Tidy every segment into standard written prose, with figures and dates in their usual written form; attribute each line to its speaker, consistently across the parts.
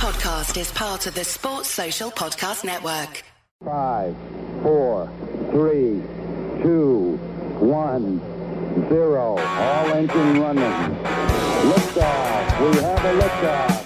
Speaker 1: podcast is part of the Sports Social Podcast Network.
Speaker 2: 5, 4, 3, 2, 1, 0. All engine running. Liftoff. We have a liftoff.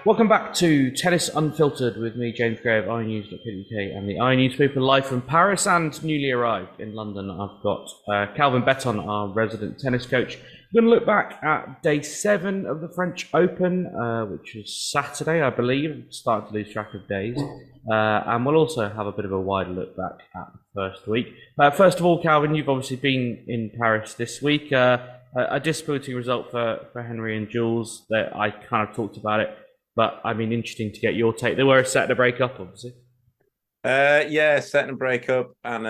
Speaker 3: Welcome back to Tennis Unfiltered with me, James Gray of iNews.co.uk and the iNewspaper live from Paris, and newly arrived in London, I've got Calvin Betton, our resident tennis coach. We're going to look back at day 7 of the French Open, which was Saturday, I believe. Started to lose track of days. And we'll also have a bit of a wider look back at the first week. First of all, Calvin, you've obviously been in Paris this week. A disappointing result for Henry and Jules. That I kind of talked about it. But, I mean, interesting to get your take. They were a set and a break up, obviously.
Speaker 4: Yeah, set and a break up, and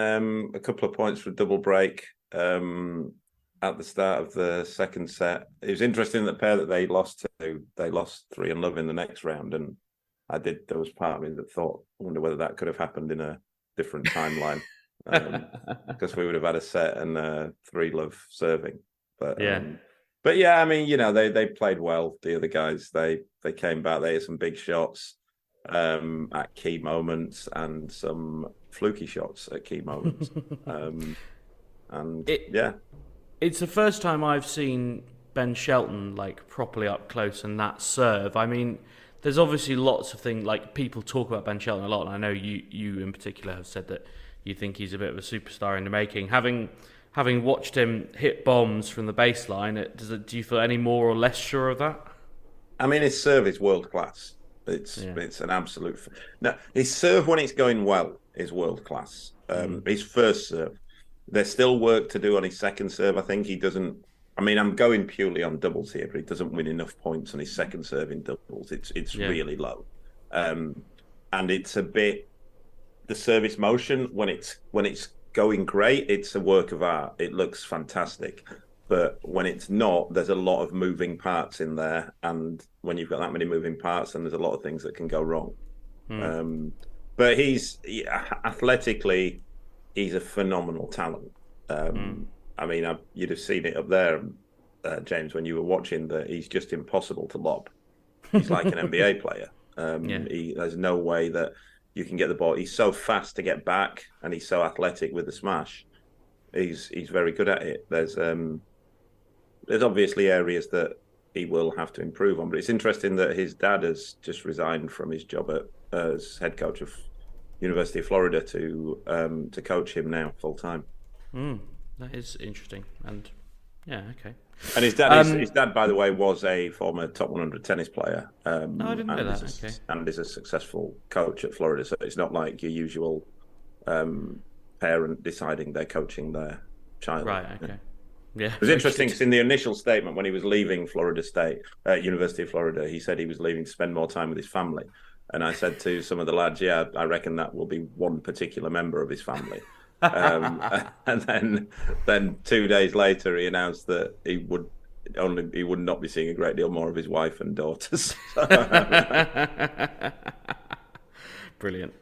Speaker 4: a couple of points for a double break at the start of the second set. It was interesting, the pair that they lost to, they lost 3-0 in the next round. And there was part of me that thought, I wonder whether that could have happened in a different timeline. Because we would have had a set and 3-0 serving. But yeah. But yeah, I mean, you know, they played well. The other guys, they came back. They had some big shots at key moments and some fluky shots at key moments.
Speaker 3: It's the first time I've seen Ben Shelton like properly up close and that serve. I mean, there's obviously lots of things, like people talk about Ben Shelton a lot, and I know you in particular have said that you think he's a bit of a superstar in the making. Having watched him hit bombs from the baseline, do you feel any more or less sure of that?
Speaker 4: I mean, his serve is world class. It's an absolute. No, his serve when it's going well is world class. His first serve, there's still work to do on his second serve. I think he doesn't. I mean, I'm going purely on doubles here, but he doesn't win enough points on his second serve in doubles. It's really low, and it's a bit the service motion when it's going great, it's a work of art. It looks fantastic. But when it's not, there's a lot of moving parts in there. And when you've got that many moving parts, then there's a lot of things that can go wrong. But athletically, he's a phenomenal talent. I mean, you'd have seen it up there, James, when you were watching, that he's just impossible to lob. He's like an NBA player. There's no way that you can get the ball. He's so fast to get back, and he's so athletic with the smash. He's very good at it. There's obviously areas that he will have to improve on, but it's interesting that his dad has just resigned from his job as head coach of University of Florida to coach him now full time.
Speaker 3: That is interesting, and yeah, okay.
Speaker 4: And his dad, by the way, was a former top 100 tennis player.
Speaker 3: No, I didn't know that. Okay.
Speaker 4: And is a successful coach at Florida, so it's not like your usual parent deciding they're coaching their child.
Speaker 3: Right. Okay. Yeah.
Speaker 4: It was interesting because in the initial statement when he was leaving Florida State, University of Florida, he said he was leaving to spend more time with his family. And I said to some of the lads, "Yeah, I reckon that will be one particular member of his family." And then 2 days later, he announced that he would not be seeing a great deal more of his wife and daughters.
Speaker 3: Brilliant.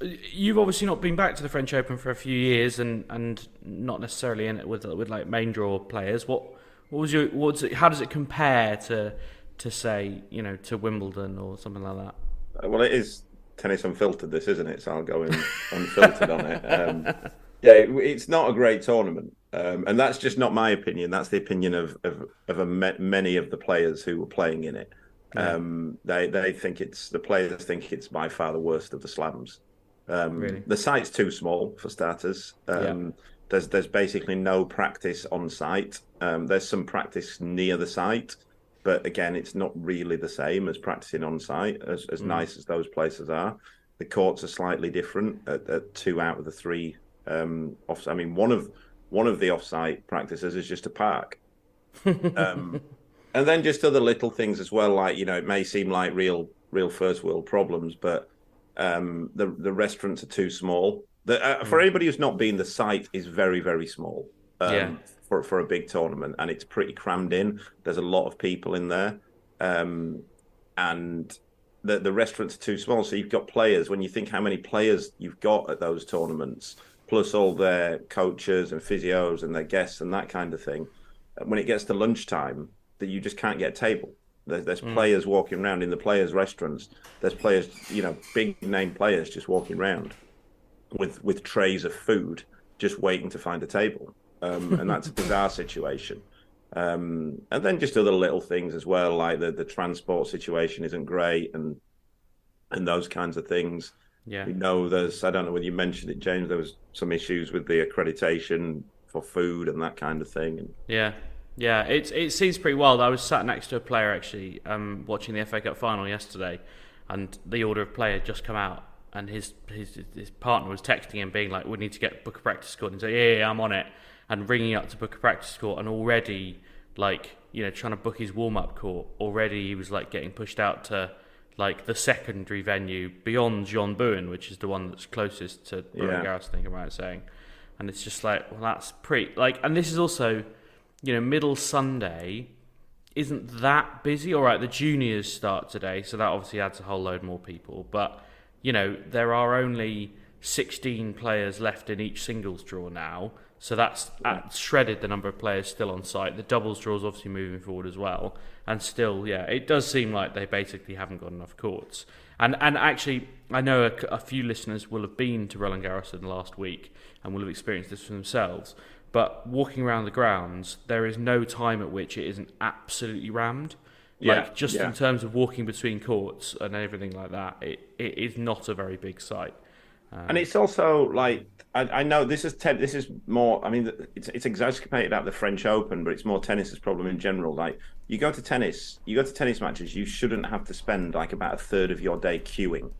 Speaker 3: You've obviously not been back to the French Open for a few years, and not necessarily in it with like main draw players. How does it compare to say, you know, to Wimbledon or something like that?
Speaker 4: Well, it is Tennis Unfiltered, this, isn't it? So I'll go in unfiltered on it. It's not a great tournament, and that's just not my opinion. That's the opinion of many of the players who were playing in it. They think the players think it's by far the worst of the slams.
Speaker 3: Really?
Speaker 4: The site's too small for starters. There's basically no practice on site. There's some practice near the site. But again, it's not really the same as practicing on site, as nice as those places are. The courts are slightly different at 2 out of the 3 off. I mean, one of the off-site practices is just a park, and then just other little things as well. Like, you know, it may seem like real first world problems, but the restaurants are too small. For anybody who's not been, the site is very, very small. For a big tournament, and it's pretty crammed in. There's a lot of people in there, and the restaurants are too small. So you've got players, when you think how many players you've got at those tournaments, plus all their coaches and physios and their guests and that kind of thing, when it gets to lunchtime, that you just can't get a table. There's players walking around in the players' restaurants. There's players, big name players just walking around with trays of food, just waiting to find a table. And that's a bizarre situation. And then just other little things as well, like the transport situation isn't great and those kinds of things.
Speaker 3: Yeah.
Speaker 4: We know I don't know whether you mentioned it, James, there was some issues with the accreditation for food and that kind of thing. And
Speaker 3: Yeah, it seems pretty wild. I was sat next to a player actually, watching the FA Cup final yesterday, and the order of play had just come out, and his partner was texting him being like, "We need to book a practice court," and he's like, "Yeah, I'm on it," and ringing up to book a practice court, and already trying to book his warm up court. Already he was getting pushed out to the secondary venue beyond John Bowen, which is the one that's closest to Roland Garros, I think I'm right saying, and it's just that's pretty and this is also. Middle Sunday isn't that busy. All right, the juniors start today, so that obviously adds a whole load more people. But, there are only 16 players left in each singles draw now, so that's shredded the number of players still on site. The doubles draw is obviously moving forward as well. And still, it does seem like they basically haven't got enough courts. And actually, I know a few listeners will have been to Roland Garros in the last week and will have experienced this for themselves. But walking around the grounds, there is no time at which it isn't absolutely rammed. In terms of walking between courts and everything like that, it is not a very big site.
Speaker 4: And it's also I know this is more. I mean, it's exacerbated at the French Open, but it's more tennis's problem in general. You go to tennis matches, you shouldn't have to spend about a third of your day queuing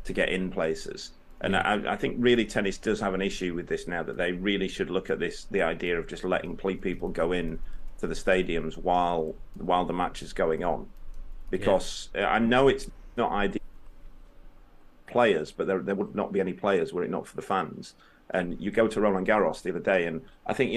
Speaker 4: to get in places. And I think really tennis does have an issue with this now, that they really should look at the idea of just letting people go in to the stadiums while the match is going on, because I know it's not ideal players, but there would not be any players were it not for the fans. And you go to Roland Garros the other day, and I think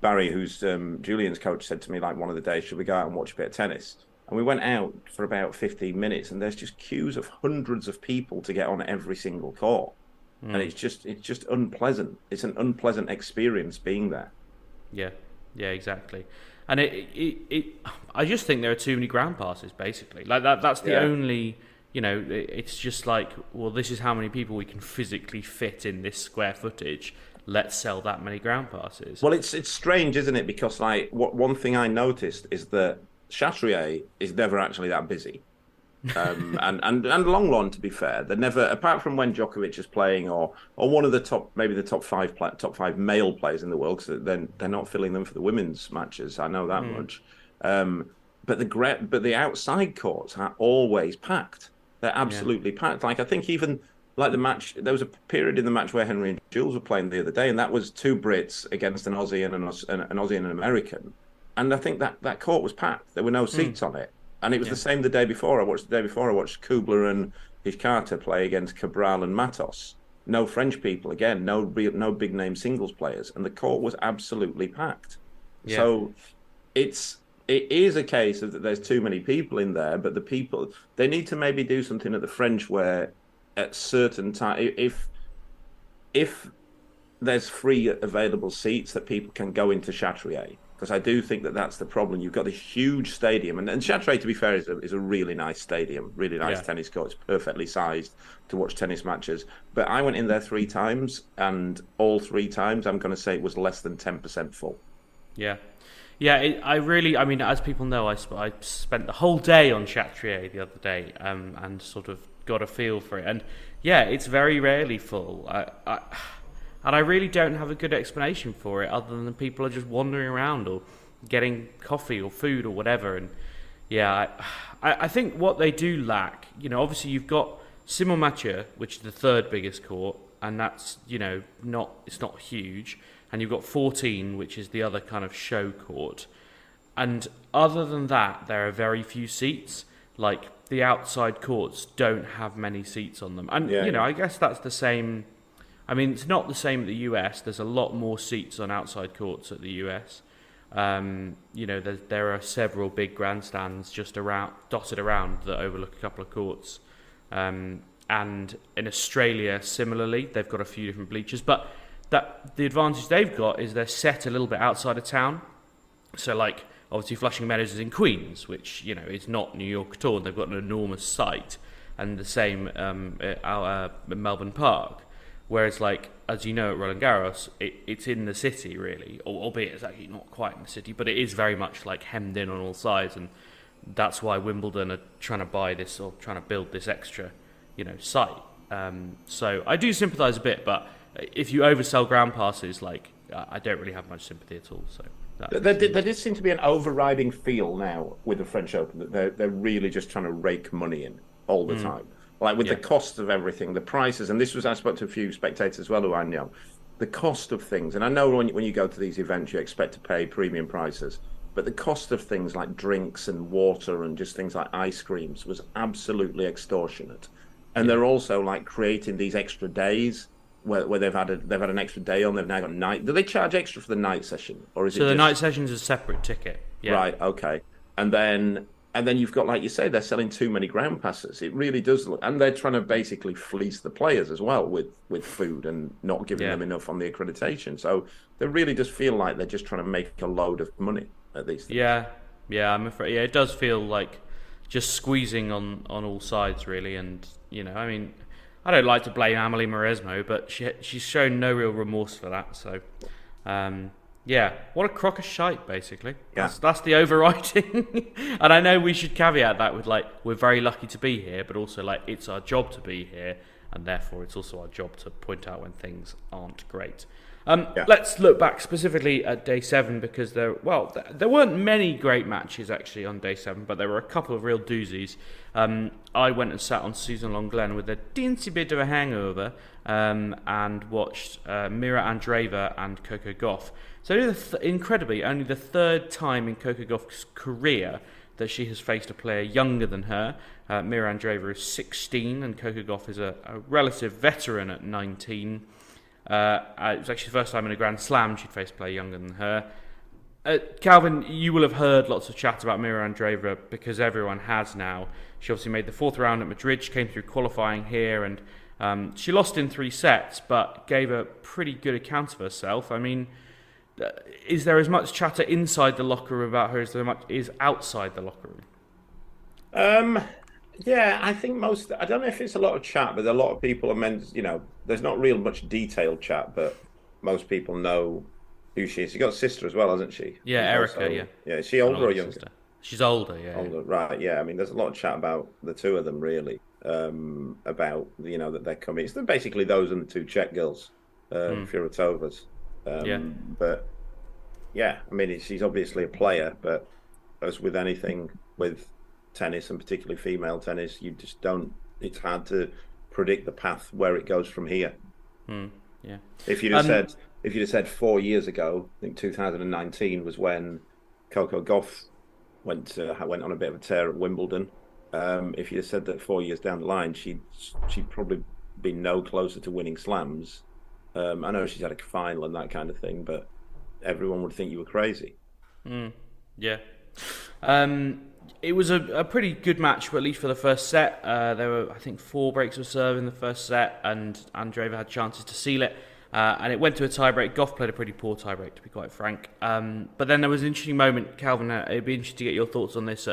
Speaker 4: Barry, who's Julian's coach, said to me one of the days, should we go out and watch a bit of tennis? And we went out for about 15 minutes, and there's just queues of hundreds of people to get on every single court. And it's just unpleasant. It's an unpleasant experience being there. Yeah, exactly. And I just think there are too many ground passes, basically. That's the only, it's just this is how many people we can physically fit in this square footage. Let's sell that many ground passes. Well, it's strange, isn't it? Because one thing I noticed is that Chatrier is never actually that busy, and Lenglen, to be fair, they're never, apart from when Djokovic is playing, or one of the top five male players in the world, because they're not filling them for the women's matches. I know that much. But the outside courts are always packed. They're absolutely packed. I think even the match, there was a period in the match where Henry and Jules were playing the other day, and that was two Brits against an Aussie and an Aussie and an American. And I think that court was packed. There were no seats on it. And it was the same the day before. I watched Kubler and Hijkata play against Cabral and Matos. No French people, again, no big name singles players. And the court was absolutely packed. Yeah. So it is a case of that there's too many people in there, but the people, they need to maybe do something at the French where at certain time, if there's free available seats, that people can go into Chatrier. Because I do think that's the problem. You've got this huge stadium, and Chatrier, to be fair, is a really nice stadium, really nice tennis court. It's perfectly sized to watch tennis matches. But I went in there 3 times, and all 3 times, I'm going to say it was less than 10% full. Yeah.
Speaker 3: Yeah, I mean, as people know, I spent the whole day on Chatrier the other day, and sort of got a feel for it. And yeah, it's very rarely full. And I really don't have a good explanation for it, other than people are just wandering around or getting coffee or food or whatever. And yeah, I think what they do lack, obviously you've got Simon Mathieu, which is the 3rd biggest court, and that's, it's not huge. And you've got 14, which is the other kind of show court. And other than that, there are very few seats. The outside courts don't have many seats on them. And, I guess that's the same. I mean, it's not the same at the US. There's a lot more seats on outside courts at the US. There are several big grandstands just dotted around that overlook a couple of courts. And in Australia, similarly, they've got a few different bleachers. But the advantage they've got is they're set a little bit outside of town. So, like, obviously Flushing Meadows is in Queens, which, is not New York at all. They've got an enormous site. And the same at Melbourne Park. Whereas, like, as you know, at Roland Garros, it's in the city, really. Albeit it's actually not quite in the city, but it is very much, like, hemmed in on all sides. And that's why Wimbledon are trying to buy this or trying to build this extra, site. So I do sympathise a bit, but if you oversell ground passes, like, I don't really have much sympathy at all. So
Speaker 4: there did seem to be an overriding feel now with the French Open that they're really just trying to rake money in all the time. Like with the cost of everything, the prices, and this was, I spoke to a few spectators as well who I know, the cost of things. And I know when you go to these events, you expect to pay premium prices, but the cost of things like drinks and water and just things like ice creams was absolutely extortionate. And they're also like creating these extra days where they've had an extra day on. They've now got night. Do they charge extra for the night session, or is it? So
Speaker 3: the night session is a separate ticket. Yeah.
Speaker 4: Right. Okay. And then you've got, like you say, they're selling too many ground passes. It really does look, and they're trying to basically fleece the players as well with food and not giving them enough on the accreditation. So they really does feel like they're just trying to make a load of money at these things.
Speaker 3: Yeah. I'm afraid. Yeah, it does feel like just squeezing on all sides, really. And I don't like to blame Amelie Mauresmo, but she's shown no real remorse for that. So. What a crock of shite, basically.
Speaker 4: Yeah.
Speaker 3: That's the overriding. And I know we should caveat that with, like, we're very lucky to be here, but also, like, it's our job to be here, and therefore it's also our job to point out when things aren't great. Let's look back specifically at day 7, because there weren't many great matches, actually, on day 7, but there were a couple of real doozies. I went and sat on Suzanne Lenglen with a teensy bit of a hangover and watched Mira Andreeva and Coco Gauff. So incredibly, only the third time in Coco Gauff's career that she has faced a player younger than her. Mira Andreeva is 16 and Coco Gauff is a relative veteran at 19. It was actually the first time in a Grand Slam she'd faced a player younger than her. Calvin, you will have heard lots of chat about Mira Andreeva because everyone has now. She obviously made the 4th round at Madrid. She came through qualifying here and she lost in 3 sets but gave a pretty good account of herself. I mean, is there as much chatter inside the locker room about her as there is outside the locker room?
Speaker 4: Yeah, I think I don't know if it's a lot of chat, but a lot of people are there's not real much detailed chat, but most people know who she is. She's got a sister as well, hasn't she?
Speaker 3: Yeah, Erica, yeah.
Speaker 4: Yeah, is she older or younger?
Speaker 3: Sister. She's older, yeah.
Speaker 4: Older, right, yeah. I mean, there's a lot of chat about the two of them, really, about, that they're coming. It's basically those and the 2 Czech girls, Furitovas. But, yeah, I mean, she's obviously a player, but as with anything with tennis, and particularly female tennis, you just don't, it's hard to predict the path where it goes from here.
Speaker 3: Yeah.
Speaker 4: If you'd have said 4 years ago, I think 2019 was when Coco Gauff went on a bit of a tear at Wimbledon. If you'd have said that 4 years down the line, she'd probably be no closer to winning slams. I know she's had a final and that kind of thing, but everyone would think you were crazy.
Speaker 3: Yeah. It was a pretty good match, at least for the first set. There were, I think, 4 breaks of serve in the first set, and Andreeva had chances to seal it. And it went to a tiebreak. Gauff played a pretty poor tiebreak, to be quite frank. But then there was an interesting moment, Calvin. It'd be interesting to get your thoughts on this.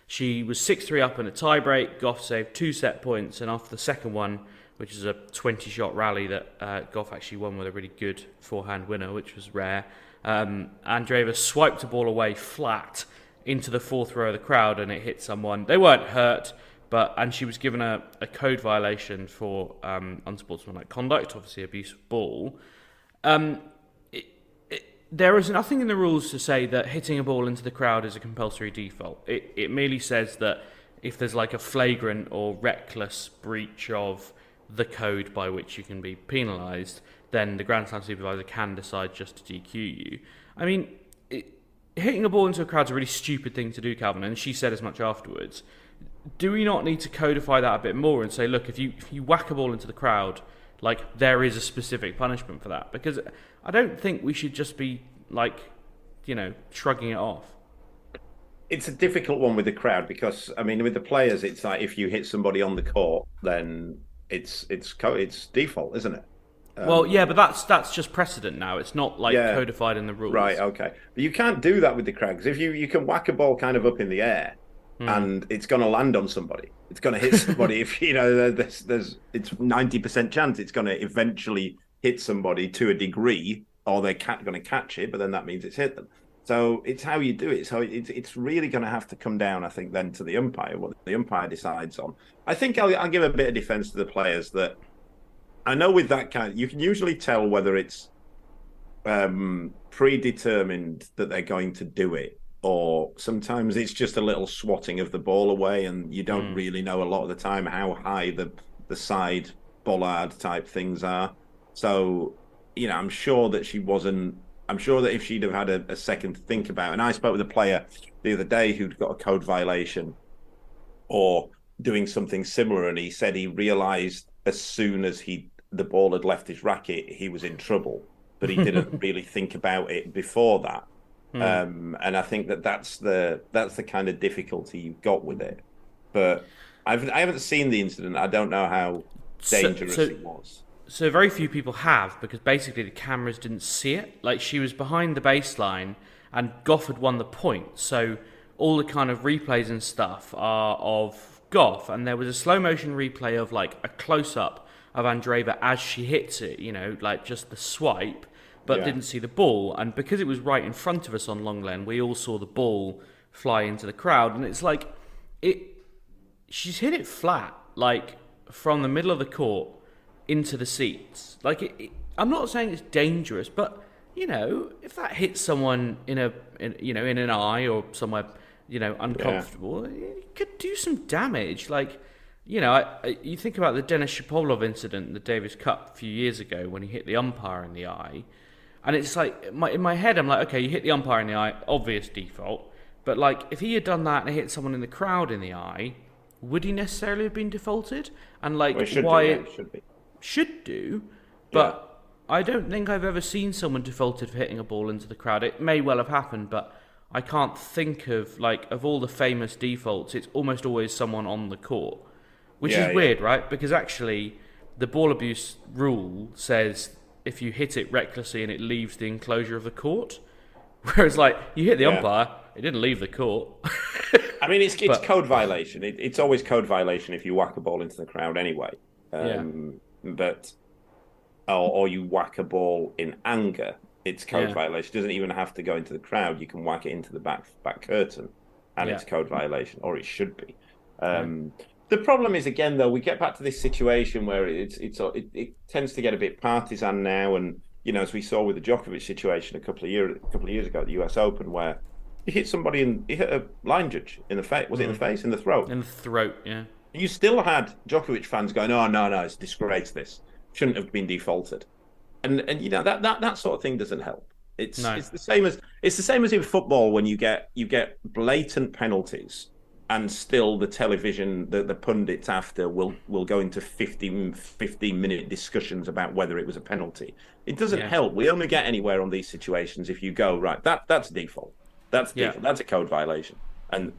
Speaker 3: She was 6-3 up in a tiebreak. Gauff saved 2 set points, and after the second one, which is a 20-shot rally that Gauff actually won with a really good forehand winner, which was rare, Andreeva swiped the ball away flat into the 4th row of the crowd, and it hit someone. They weren't hurt, and she was given a code violation for unsportsmanlike conduct, obviously abuse of ball. There is nothing in the rules to say that hitting a ball into the crowd is a compulsory default. It merely says that if there's like a flagrant or reckless breach of the code by which you can be penalised, then the Grand Slam supervisor can decide just to DQ you. I mean, hitting a ball into a crowd is a really stupid thing to do, Calvin, and she said as much afterwards. Do we not need to codify that a bit more and say, look, if you whack a ball into the crowd, like, there is a specific punishment for that? Because I don't think we should just be, like, shrugging it off.
Speaker 4: It's a difficult one with the crowd because, I mean, with the players, it's like if you hit somebody on the court, then it's default, isn't it?
Speaker 3: Well, yeah, but that's just precedent now. It's not codified in the rules.
Speaker 4: Right, okay. But you can't do that with the crowd because if you can whack a ball kind of up in the air and it's going to land on somebody, it's going to hit somebody. If there's it's 90% chance it's going to eventually hit somebody to a degree, or they're going to catch it, but then that means it's hit them. So it's how you do it. So it's really going to have to come down, I think, then to the umpire, what the umpire decides on. I think I'll give a bit of defence to the players that I know with that kind, you can usually tell whether it's predetermined that they're going to do it, or sometimes it's just a little swatting of the ball away, and you don't really know a lot of the time how high the side bollard type things are. So, I'm sure that she wasn't. I'm sure that if she'd have had a second to think about, and I spoke with a player the other day who'd got a code violation or doing something similar, and he said he realised as soon as the ball had left his racket, he was in trouble, but he didn't really think about it before that. And I think that's the kind of difficulty you've got with it. But I haven't seen the incident. I don't know how dangerous it was.
Speaker 3: So very few people have, because basically the cameras didn't see it. Like, she was behind the baseline and Goff had won the point. So all the kind of replays and stuff are of Goff, and there was a slow motion replay of like a close up of Andreeva as she hits it, like just the swipe, but didn't see the ball. And because it was right in front of us on Lenglen, we all saw the ball fly into the crowd, and it's like she's hit it flat, like from the middle of the court into the seats. Like, I'm not saying it's dangerous, but if that hits someone in an eye or somewhere uncomfortable, it could do some damage. Like, you think about the Denis Shapovalov incident in the Davis Cup a few years ago when he hit the umpire in the eye, and it's like in my head I'm like, okay, you hit the umpire in the eye, obvious default, but like if he had done that and hit someone in the crowd in the eye, would he necessarily have been defaulted? And like, why it should do, but I don't think I've ever seen someone defaulted for hitting a ball into the crowd. It may well have happened, but I can't think of all the famous defaults, it's almost always someone on the court, which is weird, right? Because actually the ball abuse rule says if you hit it recklessly and it leaves the enclosure of the court, whereas like you hit the umpire, it didn't leave the court.
Speaker 4: I mean, it's code violation. It's always code violation if you whack a ball into the crowd anyway. But or you whack a ball in anger, it's code violation. It doesn't even have to go into the crowd. You can whack it into the back curtain, and it's code violation, or it should be. The problem is, again, though, we get back to this situation where it tends to get a bit partisan now, and as we saw with the Djokovic situation a couple of years ago at the US Open, where he hit somebody and he hit a line judge in the face. Was it in the face? In the throat?
Speaker 3: In the throat, yeah.
Speaker 4: You still had Djokovic fans going, "Oh no, it's a disgrace. This shouldn't have been defaulted," and that sort of thing doesn't help. It's the same as in football when you get blatant penalties, and still the television, the pundits after will go into 15-minute discussions about whether it was a penalty. It doesn't help. We only get anywhere on these situations if you go right. That's default. That's default. That's a code violation, and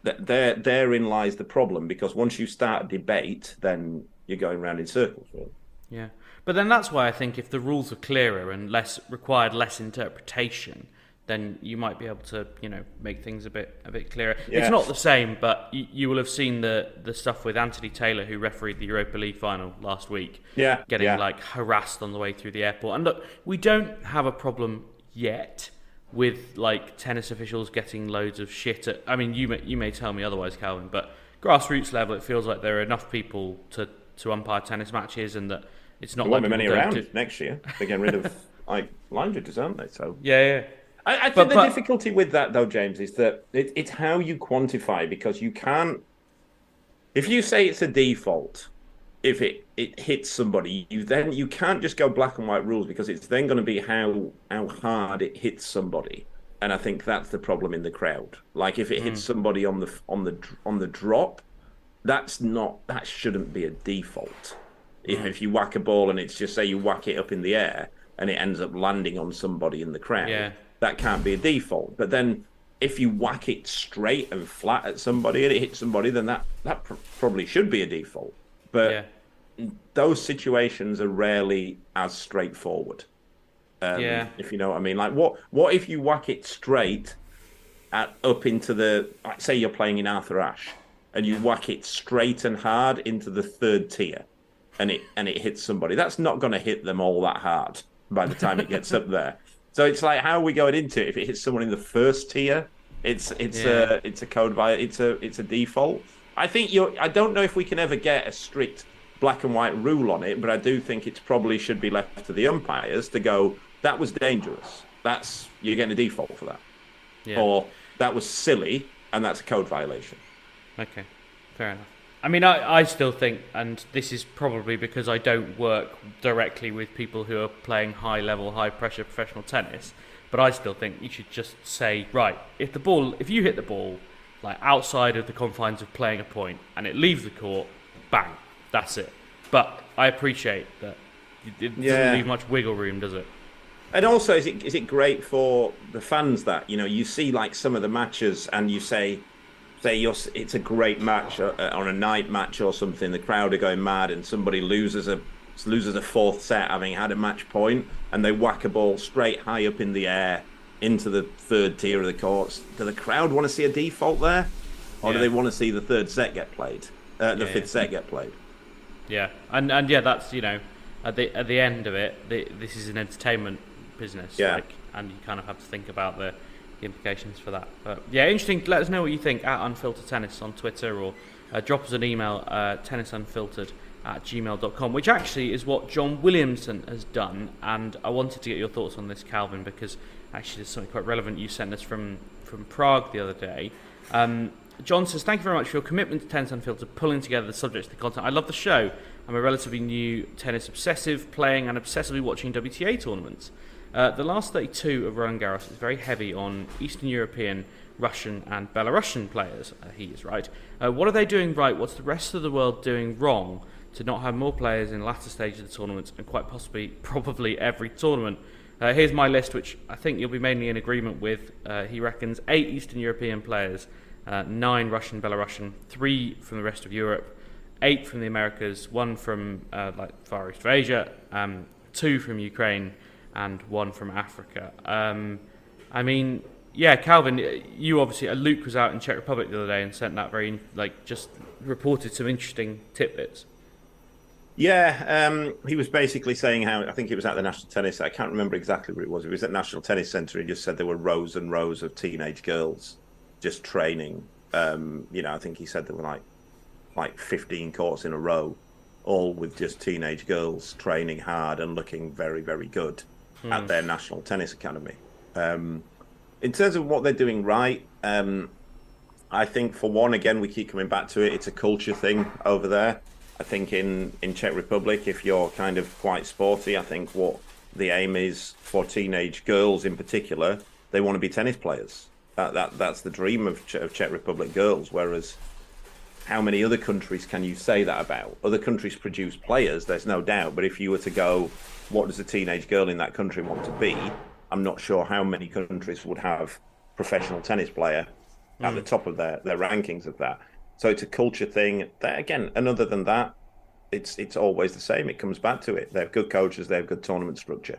Speaker 4: therein lies the problem, because once you start a debate, then you're going round in circles, really.
Speaker 3: Yeah, but then that's why I think if the rules are clearer and required less interpretation, then you might be able to, make things a bit clearer. It's not the same, but you will have seen the stuff with Anthony Taylor, who refereed the Europa League final last week, getting like harassed on the way through the airport. And look, we don't have a problem yet with like tennis officials getting loads of shit at. I mean, you may tell me otherwise, Calvin, but grassroots level, it feels like there are enough people to umpire tennis matches, and that it's not.
Speaker 4: There won't be many around next year. They're getting rid of like line judges, aren't they? So I think the difficulty with that, though, James, is that it's how you quantify, because you can't. If you say it's a default, if it hits somebody, you can't just go black and white rules, because it's then going to be how hard it hits somebody, and I think that's the problem in the crowd. Like if it hits somebody on the drop, that shouldn't be a default. If you whack a ball and it's just say you whack it up in the air, and it ends up landing on somebody in the crowd,
Speaker 3: Yeah.
Speaker 4: that can't be a default. But then if you whack it straight and flat at somebody and it hits somebody, then that probably should be a default. But those situations are rarely as straightforward. If you know what I mean. Like, what if you whack it straight up into the, like, say you're playing in Arthur Ashe, and you whack it straight and hard into the third tier, and it hits somebody? That's not going to hit them all that hard by the time it gets up there. So it's like, how are we going into it? If it hits someone in the first tier, it's a code it's a default. I think I don't know if we can ever get a strict black and white rule on it, but I do think it probably should be left to the umpires to go, that was dangerous. You're getting a default for that. Yeah. Or that was silly, and that's a code violation.
Speaker 3: Okay, fair enough. I mean, I still think, and this is probably because I don't work directly with people who are playing high-level, high-pressure professional tennis, but I still think you should just say, right, if you hit the ball like outside of the confines of playing a point and it leaves the court, bang, that's it. But I appreciate that it doesn't leave much wiggle room, does it?
Speaker 4: And also, is it great for the fans that, you see like some of the matches and you say it's a great match on a night match or something, the crowd are going mad and somebody loses a fourth set having had a match point, and they whack a ball straight high up in the air into the third tier of the courts. Do the crowd want to see a default there? Or do they want to see the third set get played? Fifth set get played?
Speaker 3: Yeah, and that's, at the end of it, this is an entertainment business.
Speaker 4: Yeah.
Speaker 3: And you kind of have to think about the implications for that. But yeah, interesting. Let us know what you think at Unfiltered Tennis on Twitter, or drop us an email, tennisunfiltered@gmail.com, which actually is what John Williamson has done. And I wanted to get your thoughts on this, Calvin, because actually there's something quite relevant you sent us from Prague the other day. John says, thank you very much for your commitment to Tennis Unfiltered, pulling together the subjects of the content. I love the show. I'm a relatively new tennis obsessive, playing and obsessively watching WTA tournaments. The last 32 of Roland Garros is very heavy on Eastern European, Russian and Belarusian players. He is right. What are they doing right? What's the rest of the world doing wrong to not have more players in the latter stage of the tournament, and quite possibly, probably every tournament? Here's my list, which I think you'll be mainly in agreement with. He reckons 8 Eastern European players, 9 Russian, Belarusian, 3 from the rest of Europe, 8 from the Americas, 1 from Far East of Asia, 2 from Ukraine, and 1 from Africa. I mean, yeah, Calvin, you obviously, Luke was out in Czech Republic the other day and sent that just reported some interesting tidbits.
Speaker 4: Yeah, he was basically saying how, I think it was at the National Tennis, I can't remember exactly where it was. It was at National Tennis Centre. He just said there were rows and rows of teenage girls just training. I think he said there were like 15 courts in a row, all with just teenage girls training hard and looking very, very good at their National Tennis Academy. In terms of what they're doing right, I think, for one, again, we keep coming back to it, it's a culture thing over there. I think in Czech Republic, if you're kind of quite sporty, I think what the aim is for teenage girls in particular, they want to be tennis players. That's the dream of Czech Republic girls, whereas how many other countries can you say that about? Other countries produce players, there's no doubt, but if you were to go, what does a teenage girl in that country want to be? I'm not sure how many countries would have professional tennis player at the top of their rankings of that. So it's a culture thing. Again, and other than that, it's always the same. It comes back to it. They have good coaches. They have good tournament structure,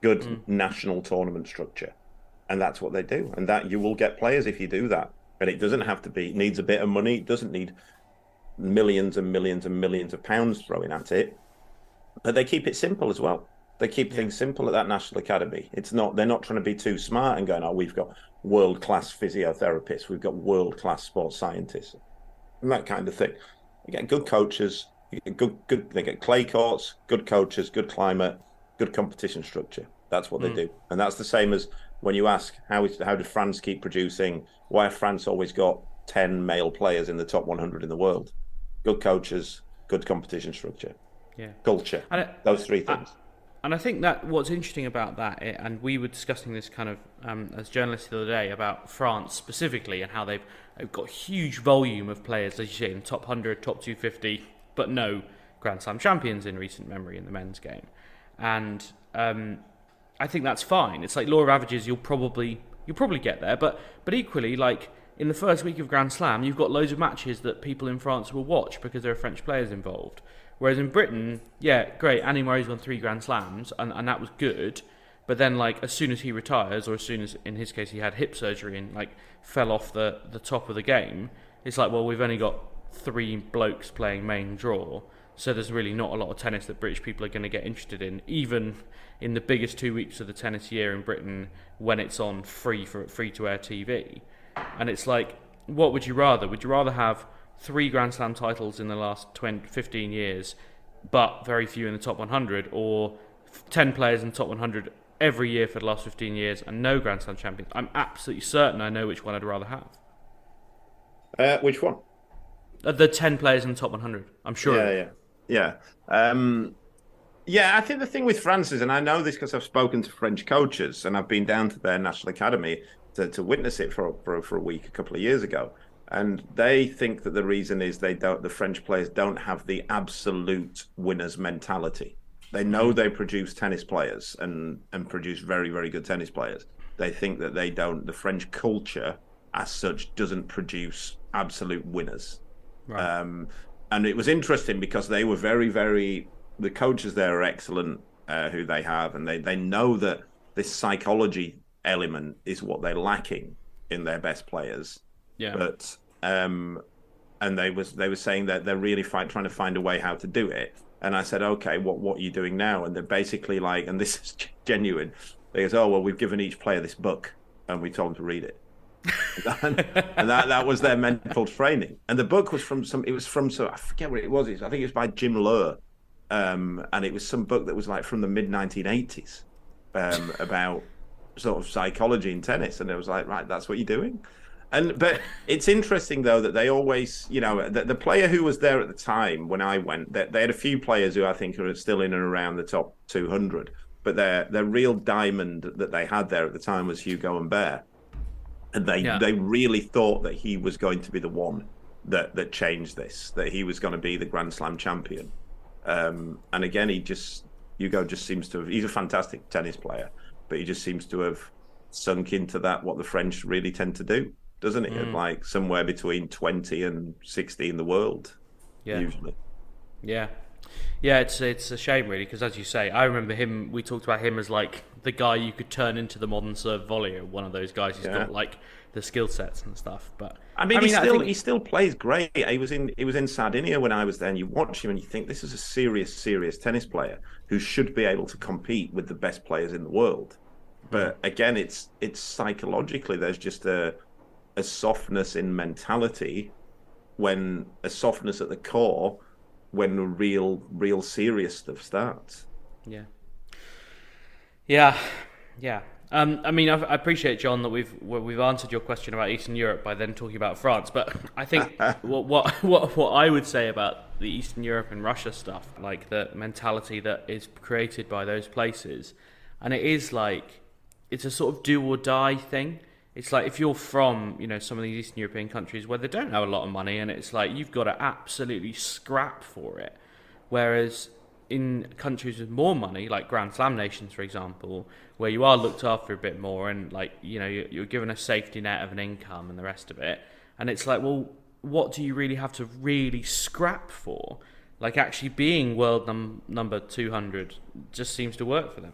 Speaker 4: good national tournament structure. And that's what they do. And that you will get players if you do that. And it doesn't have to be, it needs a bit of money. It doesn't need millions and millions and millions of pounds thrown at it. But they keep it simple as well. They keep things simple at that National Academy. They're not trying to be too smart and going, oh, we've got world-class physiotherapists, we've got world-class sports scientists, and that kind of thing. You get good coaches, they get clay courts, good coaches, good climate, good competition structure. That's what they do. And that's the same as when you ask, how did France keep producing? Why have France always got 10 male players in the top 100 in the world? Good coaches, good competition structure, culture, those three things.
Speaker 3: And I think that what's interesting about that, and we were discussing this kind of as journalists the other day about France specifically, and how they've got a huge volume of players, as you say, in the top 100, top 250, but no Grand Slam champions in recent memory in the men's game. And I think that's fine. It's like law of averages. You'll probably get there, but equally, like in the first week of Grand Slam, you've got loads of matches that people in France will watch because there are French players involved. Whereas in Britain, yeah, great, Andy Murray's won 3 Grand Slams, and that was good. But then, like, as soon as he retires, or as soon as, in his case, he had hip surgery and, like, fell off the top of the game, it's like, well, we've only got 3 blokes playing main draw, so there's really not a lot of tennis that British people are going to get interested in, even in the biggest 2 weeks of the tennis year in Britain when it's on free-to-air TV. And it's like, what would you rather? Would you rather have 3 Grand Slam titles in the last 15 years, but very few in the top 100, or 10 players in the top 100 every year for the last 15 years and no Grand Slam champions? I'm absolutely certain I know which one I'd rather have.
Speaker 4: Which one?
Speaker 3: The 10 players in the top 100. I'm sure.
Speaker 4: Yeah. I think the thing with France is, and I know this because I've spoken to French coaches and I've been down to their national academy to witness it for a week a couple of years ago, and they think that the reason is the French players don't have the absolute winner's mentality. They know they produce tennis players and produce very, very good tennis players. They think that the French culture as such doesn't produce absolute winners. Right. And it was interesting because they were very, very, the coaches there are excellent, who they have, and they know that this psychology element is what they're lacking in their best players. Yeah. But and they were saying that they're really trying to find a way how to do it. And I said, okay, what are you doing now? And they're basically like, and this is genuine. They goes, oh well, we've given each player this book, and we told them to read it. and that was their mental training. And the book was from I forget what it was. I think it was by Jim Loehr, and it was some book that was like from the mid 1980s, about sort of psychology in tennis. And it was like, right, that's what you're doing. But it's interesting though that they always, the player who was there at the time when I went, they had a few players who I think are still in and around the top 200, but their real diamond that they had there at the time was Hugo Humbert. And they really thought that he was going to be the one that changed this, that he was going to be the Grand Slam champion. And again, Hugo just seems to have, he's a fantastic tennis player, but he just seems to have sunk into what the French really tend to do, doesn't it? Like somewhere between 20 and 60 in the world, usually. Yeah.
Speaker 3: Yeah, it's a shame really, because as you say, I remember him. We talked about him as like the guy you could turn into the modern serve volleyer. One of those guys who's got like the skill sets and stuff. But
Speaker 4: he still plays great. He was in Sardinia when I was there, and you watch him and you think this is a serious tennis player who should be able to compete with the best players in the world. But again, it's psychologically there's just a softness in mentality, a softness at the core, when the real serious stuff starts.
Speaker 3: Yeah. I appreciate, John, that we've answered your question about Eastern Europe by then talking about France. But I think what I would say about the Eastern Europe and Russia stuff, like the mentality that is created by those places, and it is like it's a sort of do or die thing. It's like if you're from, some of these Eastern European countries where they don't have a lot of money, and it's like you've got to absolutely scrap for it. Whereas in countries with more money, like Grand Slam nations, for example, where you are looked after a bit more and you're given a safety net of an income and the rest of it, and it's like, well, what do you really have to really scrap for? Like actually being world number 200 just seems to work for them.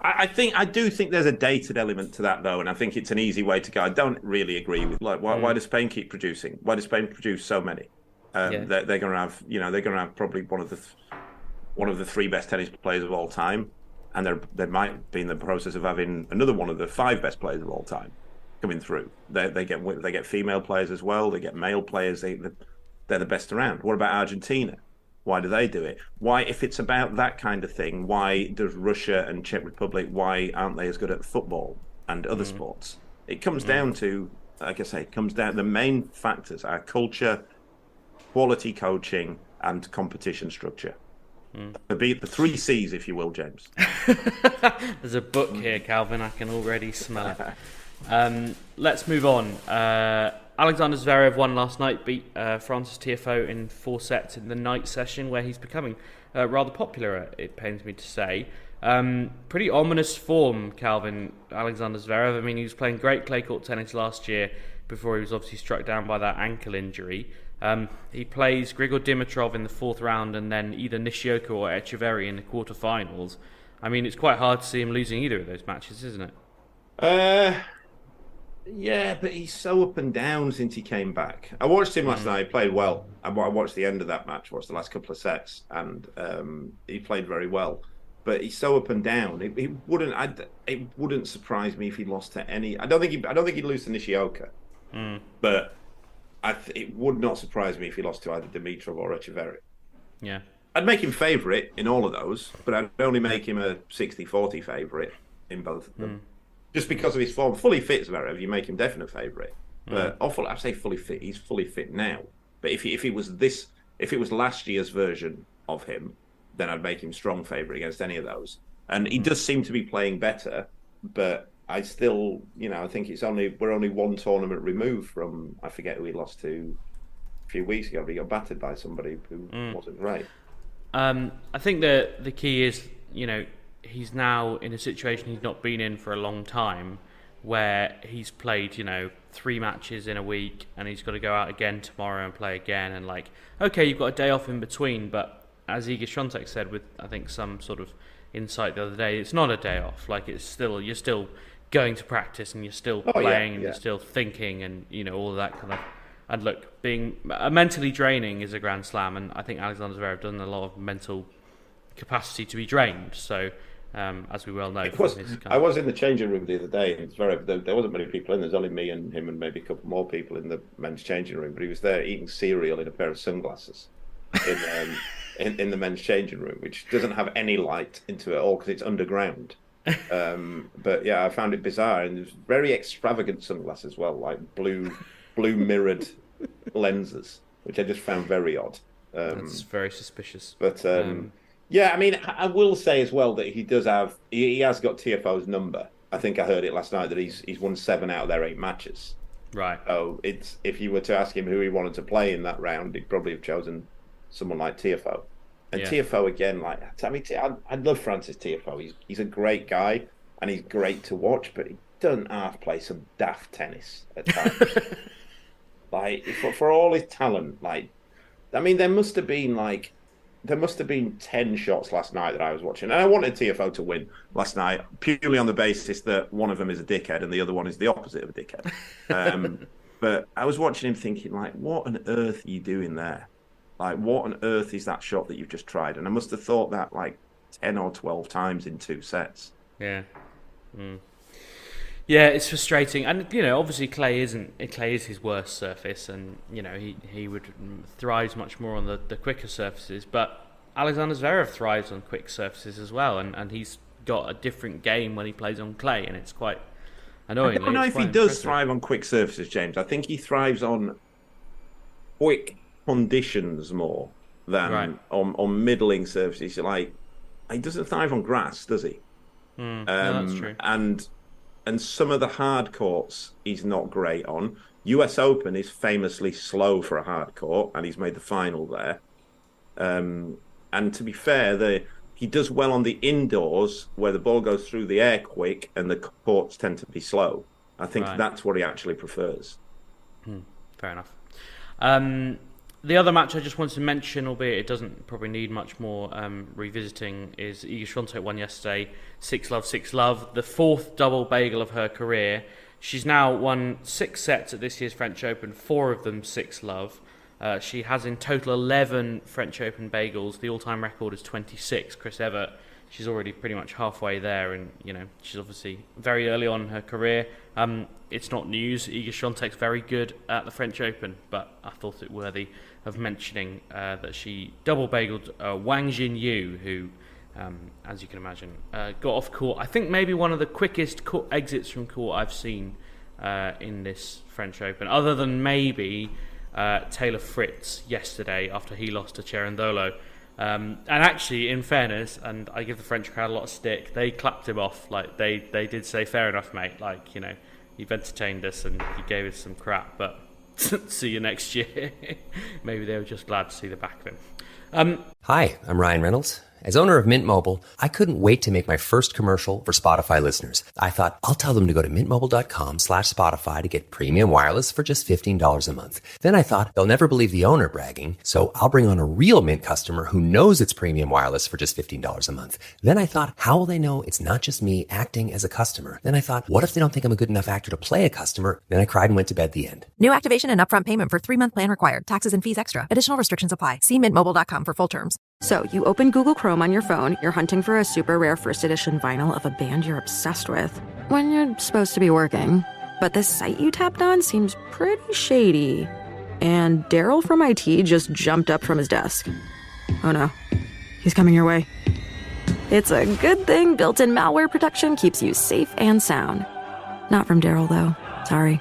Speaker 4: I do think there's a dated element to that, though, and I think it's an easy way to go. I don't really agree with why does Spain keep producing? Why does Spain produce so many? They're going to have probably one of the 3 best tennis players of all time, and they might be in the process of having another one of the 5 best players of all time coming through. They get female players as well. They get male players. They're the best around. What about Argentina? Why do they do it? Why, if it's about that kind of thing, why does Russia and Czech Republic, why aren't they as good at football and other sports? It comes down to, like I say, the main factors are culture, quality coaching, and competition structure. The 3 C's, if you will, James.
Speaker 3: There's a book here, Calvin. I can already smell it. Let's move on. Alexander Zverev won last night, beat Francis Tiafoe in 4 sets in the night session, where he's becoming rather popular, it pains me to say. Pretty ominous form, Calvin, Alexander Zverev. I mean, he was playing great clay court tennis last year before he was obviously struck down by that ankle injury. He plays Grigor Dimitrov in the 4th round and then either Nishioka or Echeverry in the quarterfinals. I mean, it's quite hard to see him losing either of those matches, isn't it?
Speaker 4: Yeah, but he's so up and down since he came back. I watched him last night. He played well. I watched the end of that match, watched the last couple of sets, and he played very well. But he's so up and down. It wouldn't surprise me if he lost to any. I don't think he'd lose to Nishioka. But it would not surprise me if he lost to either Dimitrov or Echeverry.
Speaker 3: Yeah,
Speaker 4: I'd make him favourite in all of those, but I'd only make him a 60-40 favourite in both of them. Just because of his form. Fully fit Zverev, you make him definite favourite. But I say fully fit. He's fully fit now. But if it was last year's version of him, then I'd make him strong favourite against any of those. And he does seem to be playing better, but I still, I think we're only one tournament removed from, I forget who he lost to a few weeks ago, but he got battered by somebody who wasn't right. I
Speaker 3: think the key is, he's now in a situation he's not been in for a long time, where he's played, 3 matches in a week, and he's got to go out again tomorrow and play again. And okay, you've got a day off in between, but as Iga Świątek said with, I think, some sort of insight the other day, it's not a day off. You're still going to practice, and you're still playing, and you're still thinking, and all of that kind of. And look, being mentally draining is a Grand Slam, and I think Alexander Zverev done a lot of mental capacity to be drained. So, as we well know,
Speaker 4: I was in the changing room the other day, and there wasn't many people in. There's only me and him, and maybe a couple more people in the men's changing room. But he was there eating cereal in a pair of sunglasses in the men's changing room, which doesn't have any light into it at all because it's underground. But yeah, I found it bizarre, and there's very extravagant sunglasses as well, like blue mirrored lenses, which I just found very odd.
Speaker 3: That's very suspicious.
Speaker 4: But yeah, I mean, I will say as well that he has got TFO's number. I think I heard it last night that he's won 7 out of their 8 matches.
Speaker 3: Right.
Speaker 4: So if you were to ask him who he wanted to play in that round, he'd probably have chosen someone like TFO. And TFO again, I love Francis TFO. He's a great guy and he's great to watch, but he doesn't half play some daft tennis at times. For all his talent, there must have been 10 shots last night that I was watching, and I wanted TFO to win last night purely on the basis that one of them is a dickhead and the other one is the opposite of a dickhead. But I was watching him thinking, what on earth are you doing there? What on earth is that shot that you've just tried? And I must have thought that 10 or 12 times in 2 sets. Yeah.
Speaker 3: Yeah, it's frustrating, and obviously clay is his worst surface, and he would thrives much more on the quicker surfaces. But Alexander Zverev thrives on quick surfaces as well, and he's got a different game when he plays on clay, and it's quite annoying.
Speaker 4: I don't know if he does thrive on quick surfaces, James. I think he thrives on quick conditions more than on middling surfaces. He doesn't thrive on grass, does he?
Speaker 3: No, that's true.
Speaker 4: And some of the hard courts he's not great on. US Open is famously slow for a hard court, and he's made the final there. And to be fair, he does well on the indoors where the ball goes through the air quick and the courts tend to be slow. I think that's what he actually prefers.
Speaker 3: Fair enough. The other match I just wanted to mention, albeit it doesn't probably need much more revisiting, is Iga Świątek won yesterday, 6-love, 6-love, the 4th double bagel of her career. She's now won 6 sets at this year's French Open, 4 of them 6-love. She has in total 11 French Open bagels. The all-time record is 26. Chris Evert, she's already pretty much halfway there, and she's obviously very early on in her career. It's not news. Iga Świątek's very good at the French Open, but I thought it worthy of mentioning that she double bageled Wang Jinyu, who, as you can imagine, got off court. I think maybe one of the quickest exits from court I've seen in this French Open, other than maybe Taylor Fritz yesterday after he lost to Cerundolo. And actually, in fairness, and I give the French crowd a lot of stick, they clapped him off. They did say, fair enough, mate. You've entertained us and you gave us some crap, but see you next year. Maybe they were just glad to see the back of
Speaker 5: Hi, I'm Ryan Reynolds. As owner of Mint Mobile, I couldn't wait to make my first commercial for Spotify listeners. I thought, I'll tell them to go to mintmobile.com/Spotify to get premium wireless for just $15 a month. Then I thought, they'll never believe the owner bragging, so I'll bring on a real Mint customer who knows it's premium wireless for just $15 a month. Then I thought, how will they know it's not just me acting as a customer? Then I thought, what if they don't think I'm a good enough actor to play a customer? Then I cried and went to bed the end.
Speaker 6: New activation and upfront payment for 3-month plan required. Taxes and fees extra. Additional restrictions apply. See mintmobile.com for full terms.
Speaker 7: So, you open Google Chrome on your phone, you're hunting for a super rare first edition vinyl of a band you're obsessed with, when you're supposed to be working. But this site you tapped on seems pretty shady. And Daryl from IT just jumped up from his desk. Oh no, he's coming your way. It's a good thing built-in malware protection keeps you safe and sound. Not from Daryl, though. Sorry.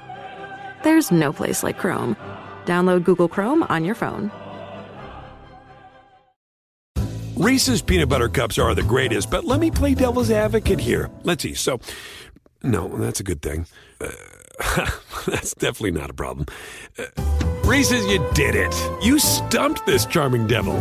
Speaker 7: There's no place like Chrome. Download Google Chrome on your phone.
Speaker 8: Reese's peanut butter cups are the greatest, but let me play devil's advocate here. Let's see. So, no, that's a good thing. That's definitely not a problem. Reese's, you did it. You stumped this charming devil.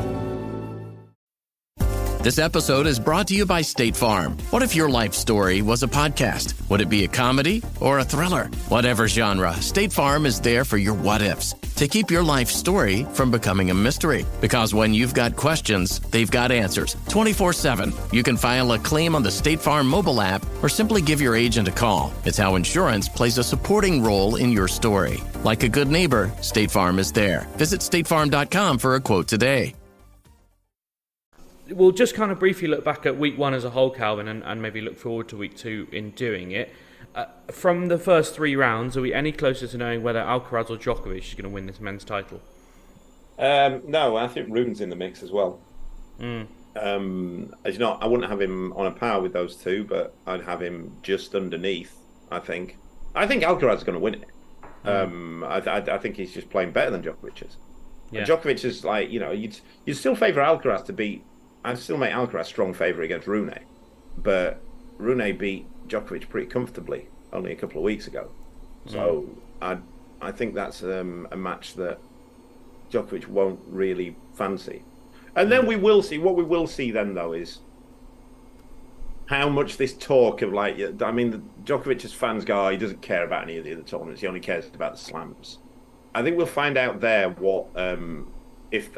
Speaker 9: This episode is brought to you by State Farm. What if your life story was a podcast? Would it be a comedy or a thriller? Whatever genre, State Farm is there for your what-ifs to keep your life story from becoming a mystery. Because when you've got questions, they've got answers 24/7. You can file a claim on the State Farm mobile app or simply give your agent a call. It's how insurance plays a supporting role in your story. Like a good neighbor, State Farm is there. Visit statefarm.com for a quote today.
Speaker 3: We'll just kind of briefly look back at week one as a whole, Calvin, and maybe look forward to week two in doing it. From the first 3 rounds, are we any closer to knowing whether Alcaraz or Djokovic is going to win this men's title?
Speaker 4: No, I think Rune's in the mix as well. As you know, I wouldn't have him on a par with those two, but I'd have him just underneath, I think. I think Alcaraz is going to win it. I think he's just playing better than Djokovic is. Yeah. And Djokovic is like, you know, you'd still favour Alcaraz to beat. I'd still make Alcaraz strong favourite against Rune, but Rune beat Djokovic pretty comfortably only a couple of weeks ago. So I think that's a match that Djokovic won't really fancy. And then we will see. What we will see then, though, is how much this talk of Djokovic's fans go, oh, he doesn't care about any of the other tournaments. He only cares about the slams. I think we'll find out there what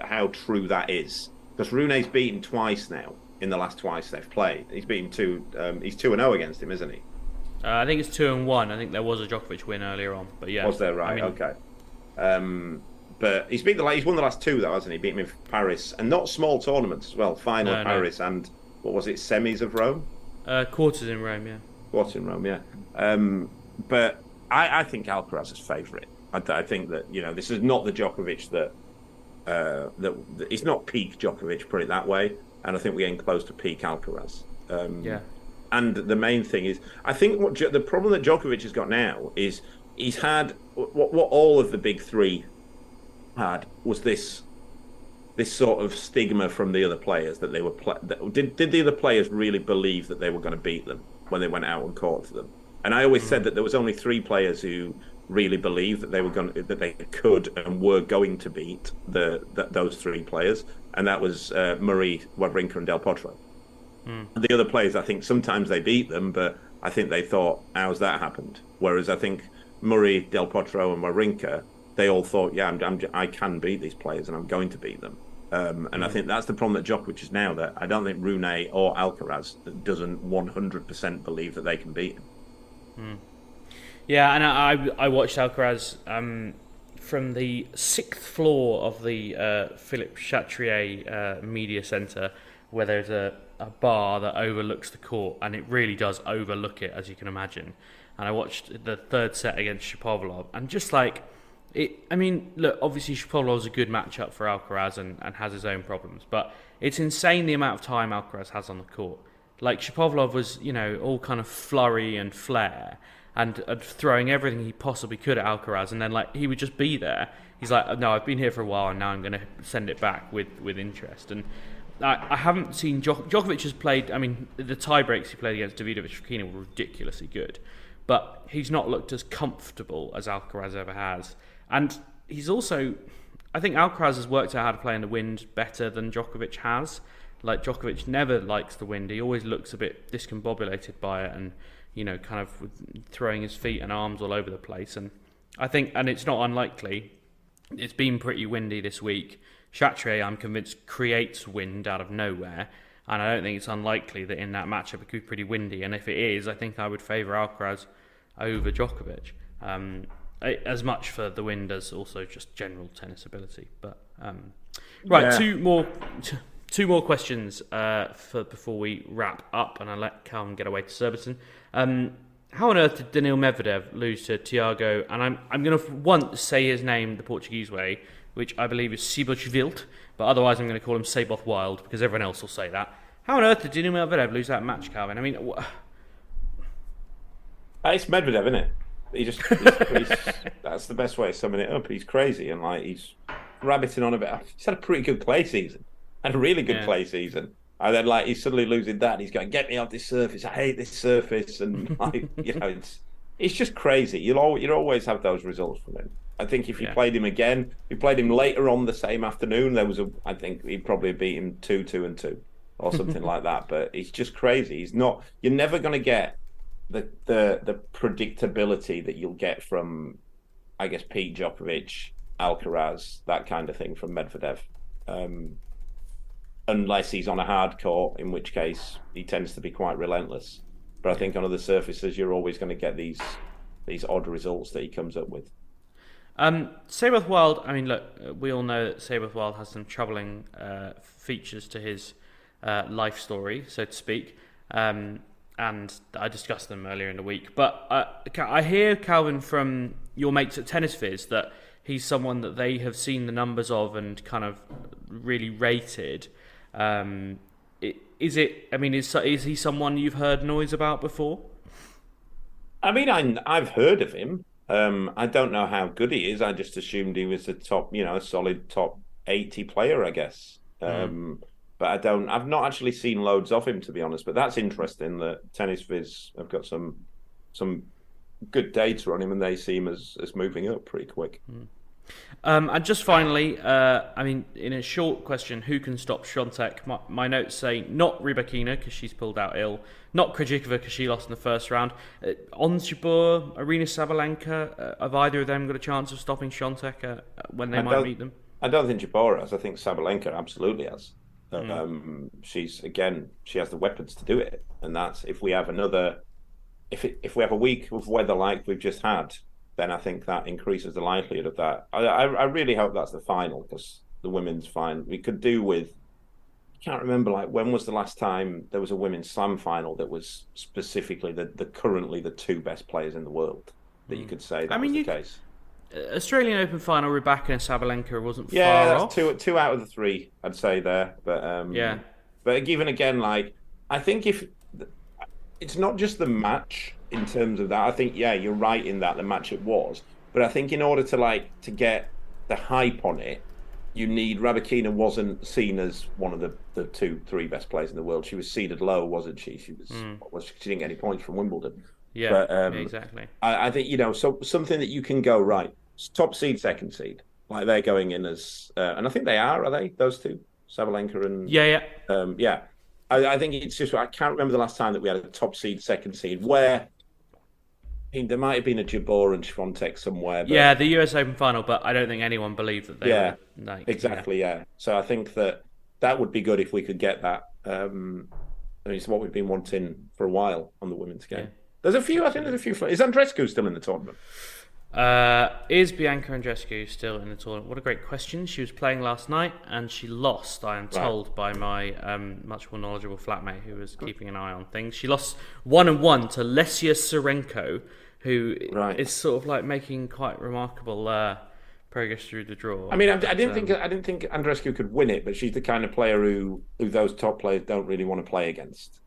Speaker 4: how true that is. Because Rune's beaten twice now in the last twice they've played. He's beaten he's 2-0 against him, isn't he?
Speaker 3: I think it's 2-1. I think there was a Djokovic win earlier on, but yeah.
Speaker 4: Was there? Right, okay. But he's won the last 2 though, hasn't he? Beat him in Paris, and not small tournaments as well. Final Paris and what was it? Semis of Rome.
Speaker 3: Quarters in Rome, yeah.
Speaker 4: Quarters in Rome, yeah. But I think Alcaraz is favourite. I think that this is not the Djokovic that it's not peak Djokovic, put it that way, and I think we're getting close to peak Alcaraz.
Speaker 3: Yeah.
Speaker 4: And the main thing is, I think the problem that Djokovic has got now is he's had what all of the big three had was this sort of stigma from the other players that they were did the other players really believe that they were going to beat them when they went out on court to them? And I always said that there was only 3 players who really believed that they could and were going to beat those 3 players, and that was Murray, Wawrinka, and Del Potro. The other players, I think sometimes they beat them, but I think they thought, how's that happened? Whereas I think Murray, Del Potro, and Wawrinka, they all thought, yeah, I can beat these players and I'm going to beat them. And I think that's the problem that Djokovic is now, that I don't think Rune or Alcaraz doesn't 100% believe that they can beat him.
Speaker 3: Yeah, and I watched Alcaraz from the 6th floor of the Philippe Chatrier media centre, where there's a bar that overlooks the court, and it really does overlook it, as you can imagine. And I watched the 3rd set against Shapovalov, and just like it, I mean, look, obviously Shapovalov is a good matchup for Alcaraz and has his own problems, but it's insane the amount of time Alcaraz has on the court. Like, Shapovalov was, all kind of flurry and flair, and throwing everything he possibly could at Alcaraz, and then he would just be there. He's like, no, I've been here for a while, and now I'm going to send it back with interest. And I haven't seen Djokovic has played. I mean, the tie breaks he played against Davidovich Fokina were ridiculously good, but he's not looked as comfortable as Alcaraz ever has. And he's also, I think Alcaraz has worked out how to play in the wind better than Djokovic has. Like, Djokovic never likes the wind. He always looks a bit discombobulated by it and, kind of throwing his feet and arms all over the place. And I think, and it's not unlikely, it's been pretty windy this week. Chatrier, I'm convinced, creates wind out of nowhere. And I don't think it's unlikely that in that matchup it could be pretty windy. And if it is, I think I would favour Alcaraz over Djokovic. As much for the wind as also just general tennis ability. But right, two more questions before we wrap up, and I'll let Calvin get away to Surbiton. How on earth did Daniil Medvedev lose to Thiago? And I'm going to once say his name the Portuguese way, which I believe is Seboth, but otherwise I'm going to call him Seboth Wild because everyone else will say that. How on earth did Daniil Medvedev lose that match, Calvin? I mean,
Speaker 4: it's Medvedev, isn't it? He's that's the best way to summing it up. He's crazy and he's rabbiting on about. He's had a pretty good clay season, and a really good clay season. And then he's suddenly losing that. And he's going, "Get me off this surface. I hate this surface." And it's just crazy. You'll always have those results from him. I think if you played him again, if you played him later on the same afternoon, I think he'd probably beat him 2-2-2 or something like that. But he's just crazy. He's not. You're never going to get the predictability that you'll get from, I guess, Pete, Djokovic, Alcaraz, that kind of thing from Medvedev, unless he's on a hard court, in which case he tends to be quite relentless. But I think on other surfaces, you're always going to get these odd results that he comes up with.
Speaker 3: Seboth Wild, I mean, look, we all know that Seboth Wild has some troubling features to his life story, so to speak. And I discussed them earlier in the week. But I hear, Calvin, from your mates at Tennis Viz that he's someone that they have seen the numbers of and kind of really rated. Is he someone you've heard noise about before?
Speaker 4: I mean, I've heard of him. I don't know how good he is. I just assumed he was a top, a solid top 80 player, I guess. But I've not actually seen loads of him, to be honest. But that's interesting that Tennis Viz have got some good data on him, and they see him as moving up pretty quick.
Speaker 3: And just finally, in a short question, who can stop Świątek? My notes say not Rybakina because she's pulled out ill, not Krejcikova because she lost in the first round. Ons Jabeur, Aryna Sabalenka, have either of them got a chance of stopping Świątek when they might meet them? I
Speaker 4: don't think Jabeur has. I think Sabalenka absolutely has. She has the weapons to do it, and that's if we have a week of weather like we've just had, then I think that increases the likelihood of that. I really hope that's the final, because the women's final we could do with. I can't remember when was the last time there was a women's slam final that was specifically currently the two best players in the world that you could say that was the case.
Speaker 3: Australian Open final, Rybakina and Sabalenka wasn't far off.
Speaker 4: Yeah, that's two out of the three, I'd say there. But but even again, I think if it's not just the match in terms of that. I think you're right in that the match it was. But I think in order to get the hype on it, you need. Rybakina wasn't seen as one of the 2-3 best players in the world. She was seeded low, wasn't she? She was. She didn't get any points from Wimbledon.
Speaker 3: Yeah, but, exactly.
Speaker 4: I think so something that you can go right. Top seed, second seed, they're going in as, and I think they are they those two, Sabalenka and I think it's just I can't remember the last time that we had a top seed, second seed where. There might have been a Jabeur and Świątek somewhere. But...
Speaker 3: the US Open final, but I don't think anyone believed that they were.
Speaker 4: Exactly. So I think that would be good if we could get that. It's what we've been wanting for a while on the women's game. Yeah. There's a few. I think there's a few. Is Andreescu still in the tournament?
Speaker 3: Is Bianca Andreescu still in the tournament? What a great question. She was playing last night and she lost, I am told, by my much more knowledgeable flatmate who was keeping an eye on things. She lost 1-1 to Lesia Serenko, who is sort of making quite remarkable progress through the draw.
Speaker 4: I mean, I didn't think Andreescu could win it, but she's the kind of player who those top players don't really want to play against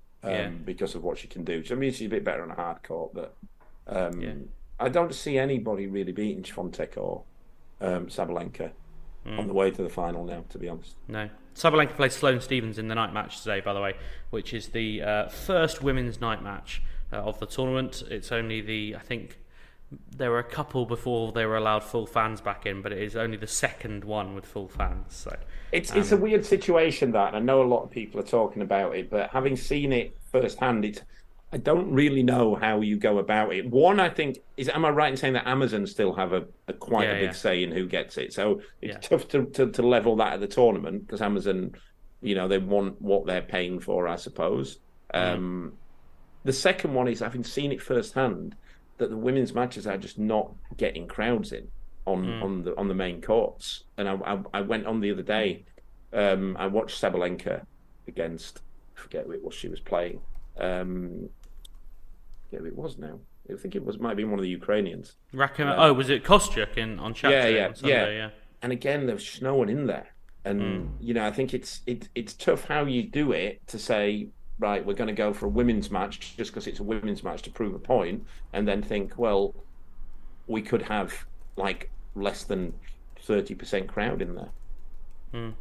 Speaker 4: because of what she can do. So, I mean, she's a bit better on a hard court, but I don't see anybody really beating Świątek or Sabalenka on the way to the final now, to be honest.
Speaker 3: No. Sabalenka plays Sloane Stephens in the night match today, by the way, which is the first women's night match of the tournament. It's only the there were a couple before they were allowed full fans back in, but it is only the second one with full fans. So
Speaker 4: it's a weird situation, that, and I know a lot of people are talking about it, but having seen it firsthand, I don't really know how you go about it. One, I think, am I right in saying that Amazon still have a quite a big say in who gets it? So it's tough to level that at the tournament, because Amazon, they want what they're paying for, I suppose. The second one is, having seen it firsthand, that the women's matches are just not getting crowds in on the main courts. And I went on the other day. I watched Sabalenka against, I forget what she was playing. It was now. I think it might have been one of the Ukrainians.
Speaker 3: Was it Kostyuk on Chatrier on Sunday? Yeah.
Speaker 4: And again, there was just no one in there. And I think it's tough how you do it, to say, right, we're going to go for a women's match just because it's a women's match to prove a point, and then think, well, we could have like less than 30% crowd in there.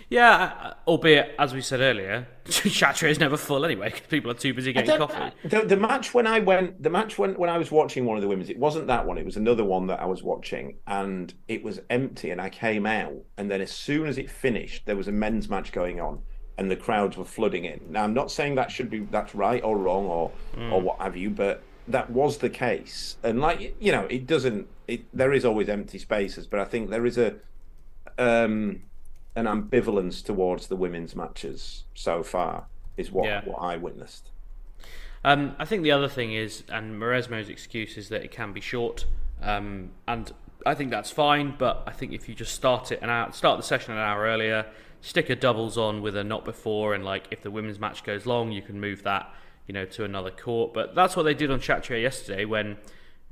Speaker 3: Yeah, albeit, as we said earlier, Chatrier is never full anyway, because people are too busy getting coffee.
Speaker 4: The match when I was watching one of the women's, it wasn't that one, it was another one that I was watching, and it was empty, and I came out, and then as soon as it finished, there was a men's match going on, and the crowds were flooding in. Now, I'm not saying that's right or wrong or what have you, but that was the case. And there is always empty spaces, but I think there is an ambivalence towards the women's matches so far, is what I witnessed.
Speaker 3: I think the other thing is, and Mauresmo's excuse is that it can be short, and I think that's fine, but I think if you just start the session an hour earlier, stick a doubles on with a not before, and if the women's match goes long, you can move that to another court. But that's what they did on Chatrier yesterday, when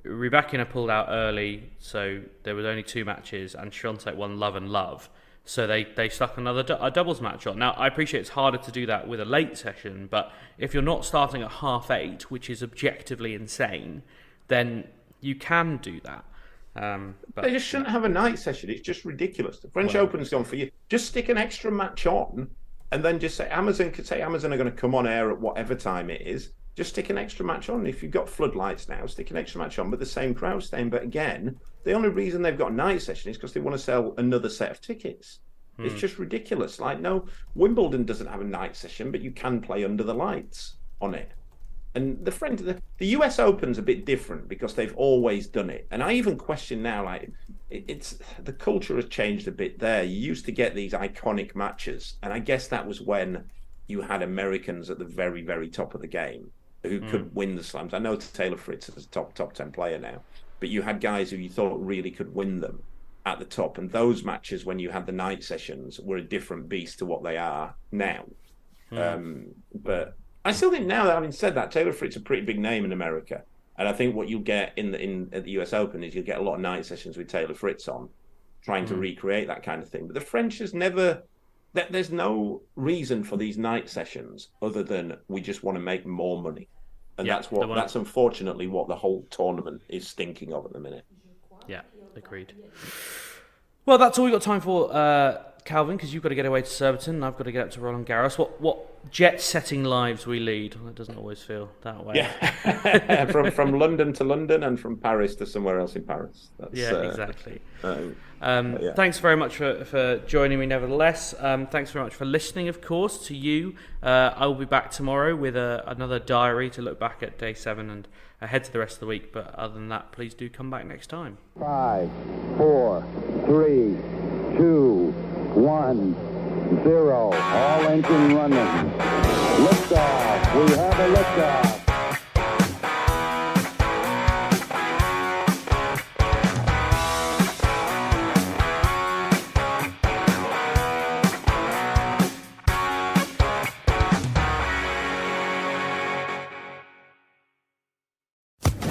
Speaker 3: Rybakina pulled out early, so there was only 2 matches, and Świątek won love and love. So they stuck a doubles match on. Now, I appreciate it's harder to do that with a late session, but if you're not starting at 8:30, which is objectively insane, then you can do that. But
Speaker 4: they just shouldn't have a night session. It's just ridiculous. The French Open's gone for you. Just stick an extra match on, and then just say Amazon are going to come on air at whatever time it is. Just stick an extra match on. If you've got floodlights now, stick an extra match on, but the same crowd staying. But again, the only reason they've got a night session is because they want to sell another set of tickets. It's just ridiculous. No, Wimbledon doesn't have a night session, but you can play under the lights on it. And the US Open's a bit different because they've always done it. And I even question now, it's the culture has changed a bit there. You used to get these iconic matches, and I guess that was when you had Americans at the very, very top of the game who could win the slams. I know Taylor Fritz is a top 10 player now, but you had guys who you thought really could win them at the top. And those matches, when you had the night sessions, were a different beast to what they are now. But I still think now, that having said that, Taylor Fritz is a pretty big name in America. And I think what you'll get at the US Open is you'll get a lot of night sessions with Taylor Fritz on, trying to recreate that kind of thing. But the French has never... There's no reason for these night sessions other than we just want to make more money. And that's unfortunately what the whole tournament is stinking of at the minute.
Speaker 3: Yeah, agreed. Well, that's all we've got time for, Calvin, because you've got to get away to Surbiton and I've got to get up to Roland Garros. What jet-setting lives we lead. Well, it doesn't always feel that way.
Speaker 4: Yeah, from London to London and from Paris to somewhere else in Paris.
Speaker 3: Exactly. Thanks very much for joining me, nevertheless. Thanks very much for listening, of course, to you. I will be back tomorrow with another diary to look back at day 7 and ahead to the rest of the week. But other than that, please do come back next time.
Speaker 2: 5, 4, 3, 2, 1, 0. All engine running. Liftoff. We have a liftoff.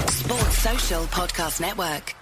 Speaker 1: Sports Social Podcast Network.